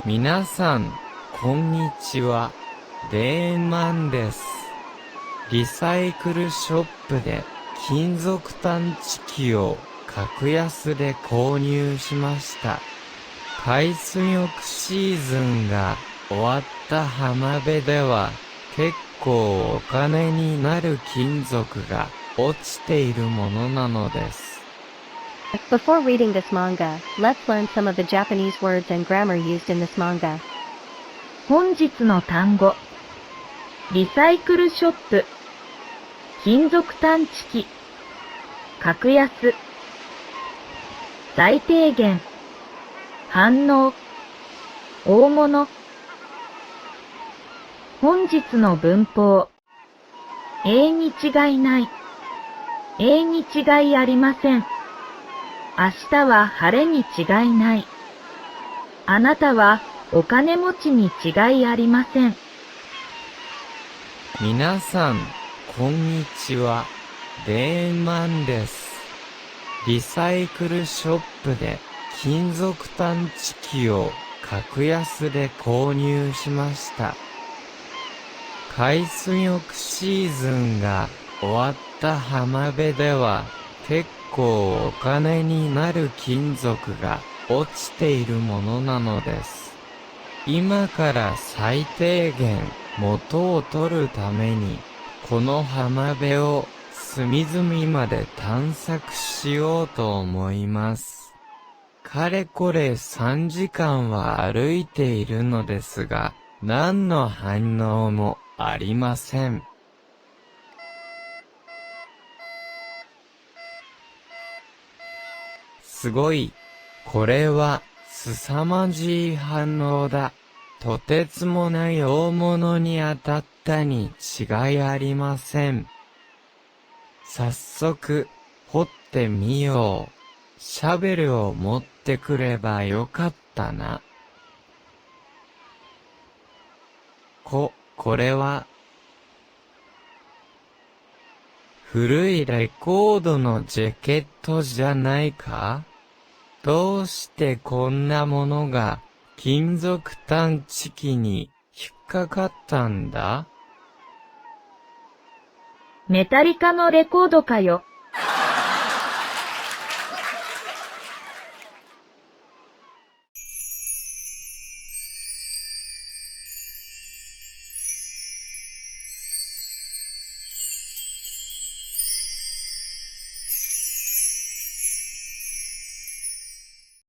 皆さん、こんにちは。デーマンです。リサイクルショップで金属探知機を格安で購入しました。海水浴シーズンが終わった浜辺では結構お金になる金属が落ちているものなのです。Before reading this manga, let's learn some of the Japanese words and grammar used in this manga. 本日の単語。リサイクルショップ。金属探知機。格安。最低限。反応。大物。本日の文法。に違いない。に違いありません。明日は晴れに違いない。あなたはお金持ちに違いありません。皆さん、こんにちは。デーマンです。リサイクルショップで金属探知機を格安で購入しました。海水浴シーズンが終わった浜辺では結構お金になる金属が落ちているものなのです。今から最低限元を取るためにこの浜辺を隅々まで探索しようと思います。かれこれ3時間は歩いているのですが、何の反応もありません。すごい。これは、凄まじい反応だ。とてつもない大物に当たったに違いありません。早速、掘ってみよう。シャベルを持ってくればよかったな。これは、古いレコードのジャケットじゃないか？どうしてこんなものが金属探知機に引っかかったんだ？メタリカのレコードかよ。